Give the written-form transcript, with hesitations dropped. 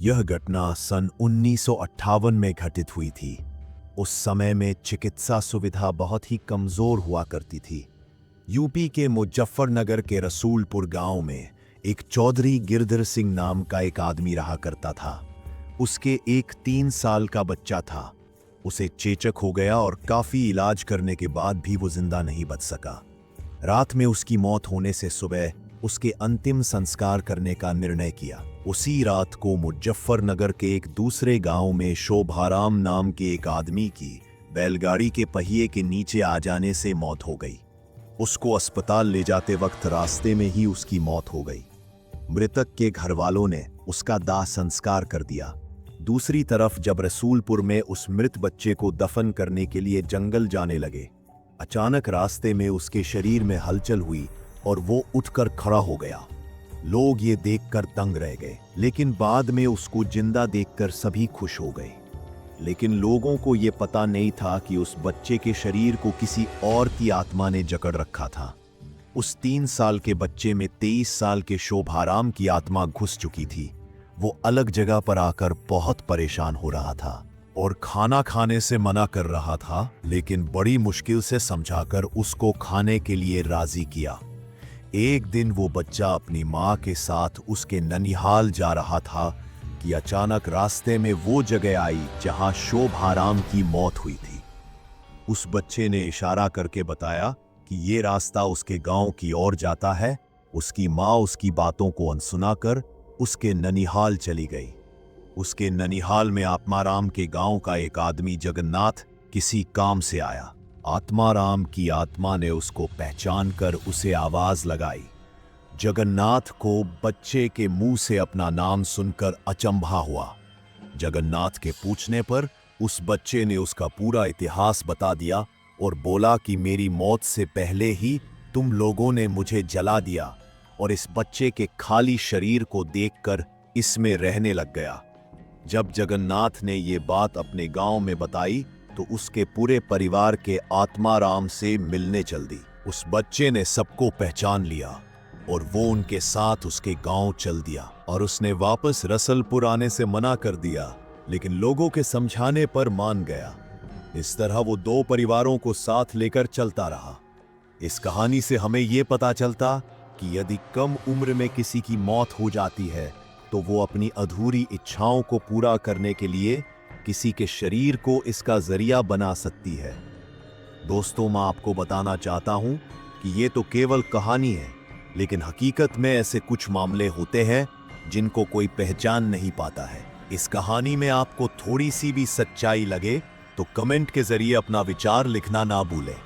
यह घटना सन 1958 में घटित हुई थी। उस समय में चिकित्सा सुविधा बहुत ही कमजोर हुआ करती थी। यूपी के मुजफ्फरनगर के रसूलपुर गांव में एक चौधरी गिरधर सिंह नाम का एक आदमी रहा करता था। उसके एक 3 साल का बच्चा था। उसे चेचक हो गया और काफी इलाज करने के बाद भी वो जिंदा नहीं बच सका। रात में उसकी मौत होने से सुबह उसके अंतिम संस्कार करने का निर्णय किया। उसी रात को मुजफ्फरनगर के एक दूसरे गांव में शोभाराम नाम के एक आदमी की बैलगाड़ी के पहिए के नीचे आ जाने से मौत हो गई। उसको अस्पताल ले जाते वक्त रास्ते में ही उसकी मौत हो गई। मृतक के घर वालों ने उसका दाह संस्कार कर दिया। दूसरी तरफ जब रसूलपुर में उस मृत बच्चे को दफन करने के लिए जंगल जाने लगे, अचानक रास्ते में उसके शरीर में हलचल हुई और वो उठकर खड़ा हो गया। लोग ये देखकर दंग रह गए, लेकिन बाद में उसको जिंदा देखकर सभी खुश हो गए। लेकिन लोगों को ये पता नहीं था कि उस बच्चे के शरीर को किसी और की आत्मा ने जकड़ रखा था। उस 3 साल के बच्चे में 23 साल के शोभाराम की आत्मा घुस चुकी थी। वो अलग जगह पर आकर बहुत परेशान हो रहा था और खाना खाने से मना कर रहा था, लेकिन बड़ी मुश्किल से समझाकर उसको खाने के लिए राजी किया। एक दिन वो बच्चा अपनी माँ के साथ उसके ननिहाल जा रहा था कि अचानक रास्ते में वो जगह आई जहां शोभाराम की मौत हुई थी। उस बच्चे ने इशारा करके बताया कि ये रास्ता उसके गांव की ओर जाता है। उसकी माँ उसकी बातों को अनसुना कर उसके ननिहाल चली गई। उसके ननिहाल में आत्माराम के गांव का एक आदमी जगन्नाथ किसी काम से आया। आत्माराम की आत्मा ने उसको पहचान कर उसे आवाज लगाई। जगन्नाथ को बच्चे के मुंह से अपना नाम सुनकर अचंभा हुआ। जगन्नाथ के पूछने पर उस बच्चे ने उसका पूरा इतिहास बता दिया और बोला कि मेरी मौत से पहले ही तुम लोगों ने मुझे जला दिया और इस बच्चे के खाली शरीर को देखकर इसमें रहने लग गया। जब जगन्नाथ ने ये बात अपने गांव में बताई तो उसके पूरे परिवार के आत्माराम से मिलने चल दी। उस बच्चे ने सबको पहचान लिया और वो उनके साथ उसके गांव चल दिया और उसने वापस रसलपुर आने से मना कर दिया, लेकिन लोगों के समझाने पर मान गया। इस तरह वो 2 परिवारों को साथ लेकर चलता रहा। इस कहानी से हमें ये पता चलता कि यदि कम उम्र में किसी की मौत हो जाती है तो वो अपनी अधूरी इच्छाओं को पूरा करने के लिए किसी के शरीर को इसका जरिया बना सकती है। दोस्तों, मैं आपको बताना चाहता हूं कि ये तो केवल कहानी है, लेकिन हकीकत में ऐसे कुछ मामले होते हैं जिनको कोई पहचान नहीं पाता है। इस कहानी में आपको थोड़ी सी भी सच्चाई लगे तो कमेंट के जरिए अपना विचार लिखना ना भूलें।